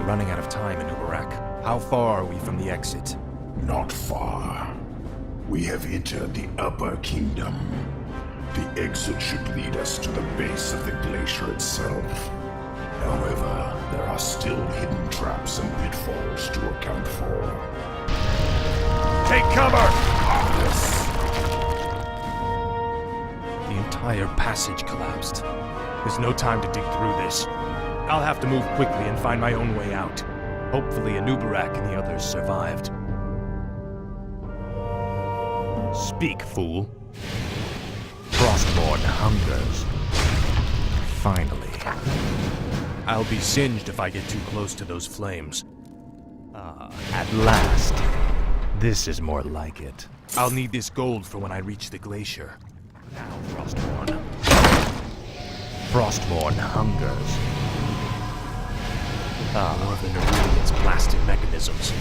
running out of time, Anub'arak. How far are we from the exit? Not far. We have entered the Upper Kingdom. The exit should lead us to the base of the glacier itself. However, there are still hidden traps and pitfalls to account for. Take cover! Yes. The entire passage collapsed. There's no time to dig through this. I'll have to move quickly and find my own way out. Hopefully Anub'arak and the others survived. Speak, fool. Frostborn hungers. Finally. I'll be singed if I get too close to those flames. At last. This is more like it. I'll need this gold for when I reach the glacier. Now, Frostborn. Frostborn hungers. More of the Nerubian's blasted mechanisms.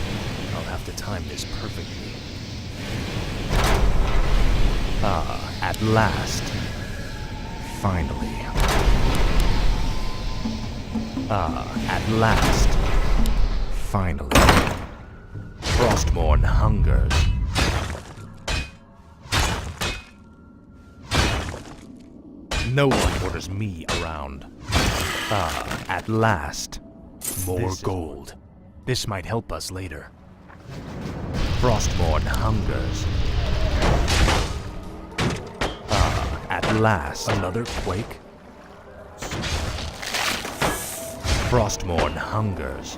I'll have to time this perfectly. At last. Finally. At last. Finally. Frostborn hungers. No one orders me around. At last. More gold. This might help us later. Frostborn hungers. At last. Another quake? Frostborn hungers.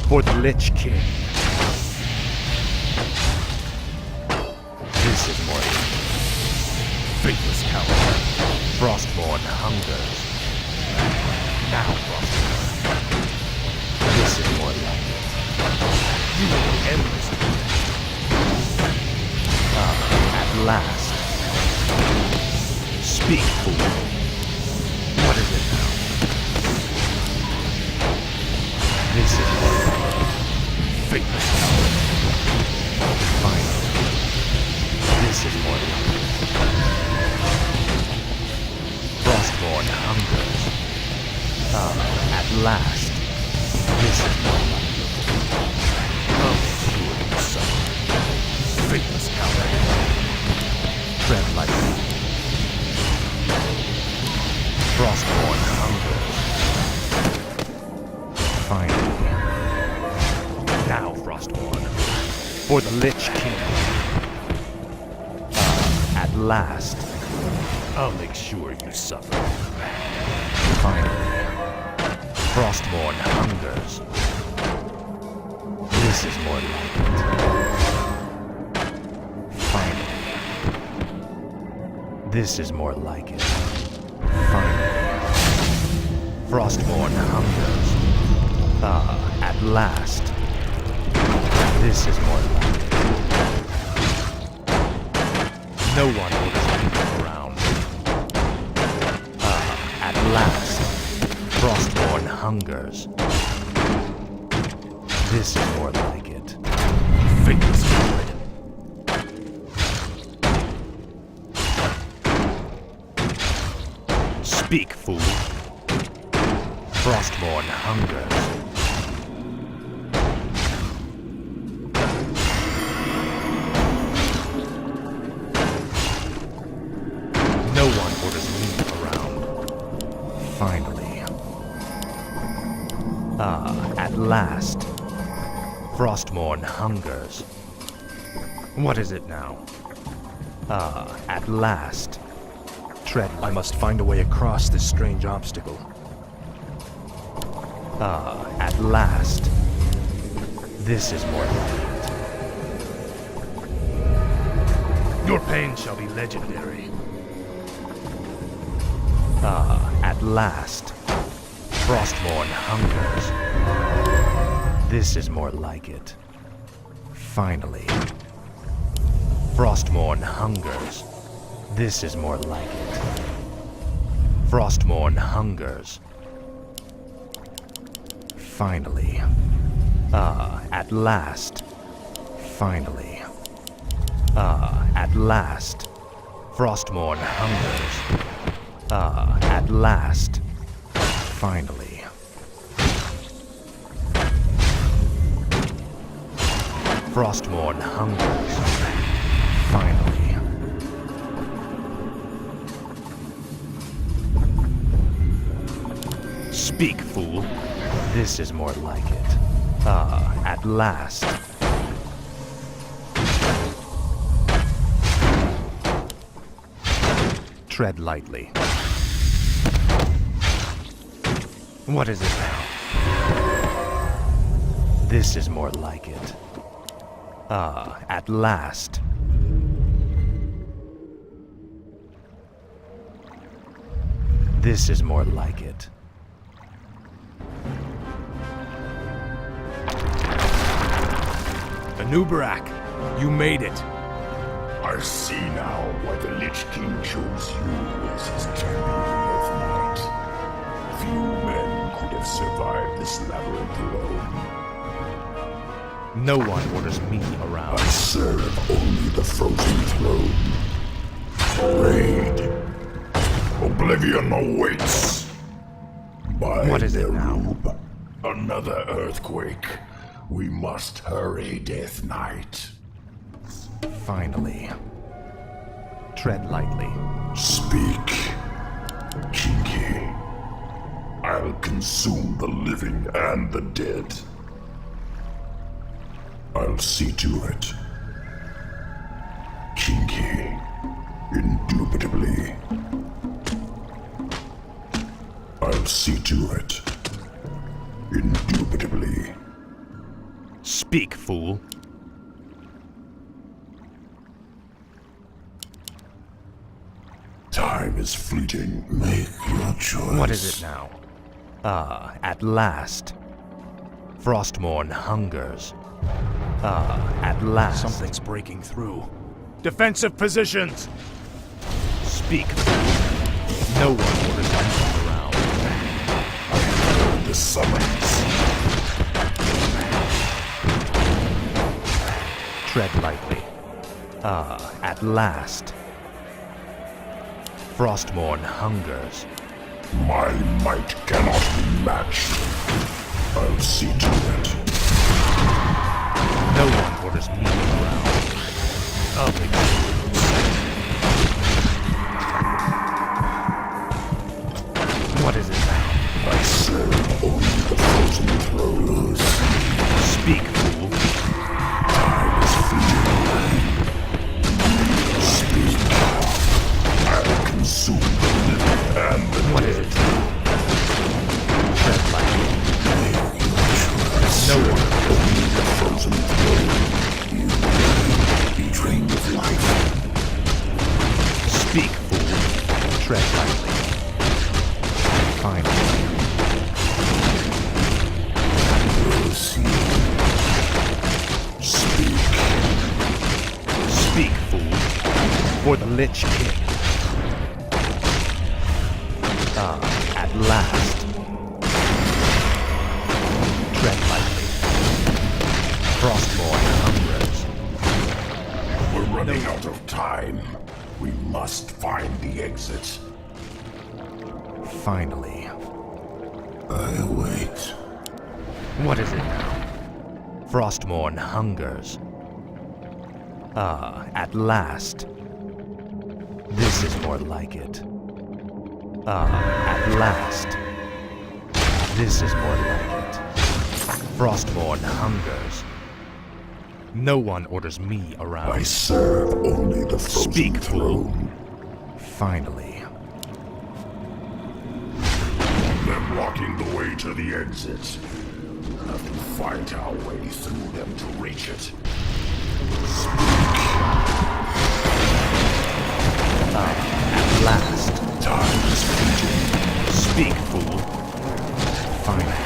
For the Lich King. This is more like Faithless coward. Frostborn hungers. Now, Frostborn. This is more like it. You will end this. At last. Speak, fool. What is it now? This is more like it. Faithless coward. Finally. This is more like it. Frostborn hungers. At last. This is more like it. Oh, sure you suffer. Faithless coward. Tread lightly. Frostborn hungers. Finally. Now, Frostborn. For the Lich King. At last. I'll make sure you suffer. Finally. Frostborn hungers. This is more like it. Finally. This is more like it. Finally. Frostborn hungers. At last. This is more like it. No one orders me around. At last. Frostborn hungers. This is more like it. Faithless coward. Speak, fool. Frostborn hungers. No one orders me around. Finally. At last. Frostborn hungers. What is it now? At last. Tread. I must find a way across this strange obstacle. At last. This is more like it. Your pain shall be legendary. At last. Frostborn hungers. This is more like it. Finally. Frostborn hungers. This is more like it. Frostborn hungers. Finally. At last. Finally. At last. Frostborn hungers. At last. Finally. Frostmourne hungers. Finally. Speak, fool. This is more like it. Ah, at last. Tread lightly. What is it now? This is more like it. Ah, at last. This is more like it. Anub'arak, you made it. I see now why the Lich King chose you as his champion of night. Few men could have survived this labyrinth alone. No one orders me around. I serve only the frozen throne. Raid. Oblivion awaits. By What is it now? Nerub. Another earthquake. We must hurry, Death Knight. Finally. Tread lightly. Speak, Kinky. I'll consume the living and the dead. I'll see to it. Kinky. Indubitably. I'll see to it. Indubitably. Speak, fool. Time is fleeting. Make your choice. What is it now? Ah, at last. Frostmourne hungers. Ah, at last. Something's breaking through. Defensive positions! Speak, fool. No one orders me around. The summons. Tread lightly. Ah, at last. Frostmourne hungers. My might cannot be matched. I'll see to it. No one orders me around. Up again. What is it now? I serve only the frozen thrones. Speak, fool. Time is fleeting. Speak. I'll consume the living and the What dead. is it? Tread lightly. No one. Only the frozen throne. You be drained of life. Speak, fool. Tread lightly. Finally. Proceed. Speak. Speak, fool. For the Lich King. Ah, at last. Tread lightly. Frostmourne hungers. We're running out of time. We must find the exit. Finally. I wait. What is it now? Frostmourne hungers. Ah, at last. This is more like it. Ah, at last. This is more like it. Frostmourne hungers. No one orders me around. I serve only the frozen Speak, fool. throne. Finally. They're blocking the way to the exit. We'll have to fight our way through them to reach it. At last. Time is fleeting. Speak, fool. Finally.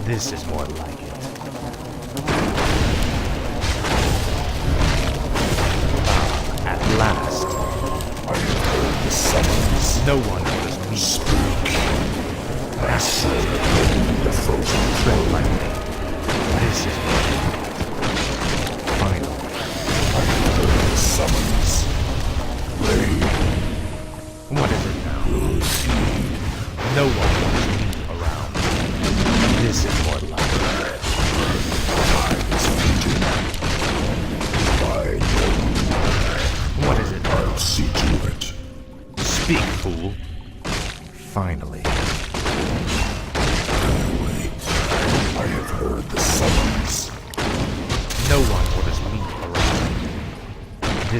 This is more like it. At last. I have heard the summons. No one orders me. Speak. I serve only the frozen Tread throne. lightly. This is more like it. Finally. I have heard the summons. Raid. What is it now? Proceed. No one wants me around. This is more like it. Time is fleeting.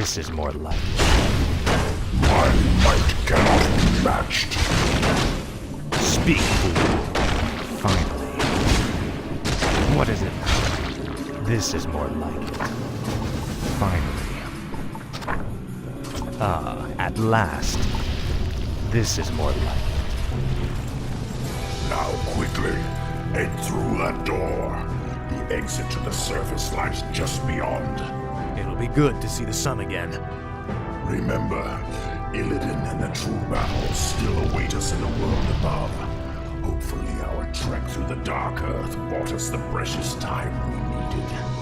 This is more like it. My might cannot be matched. Speak, fool. Finally. What is it now? This is more like it. Finally. Ah, at last. This is more like it. Now quickly, head through that door. The exit to the surface lies just beyond. It'll be good to see the sun again. Remember, Illidan and the true battle still await us in the world above. Hopefully our trek through the Dark Earth bought us the precious time we needed.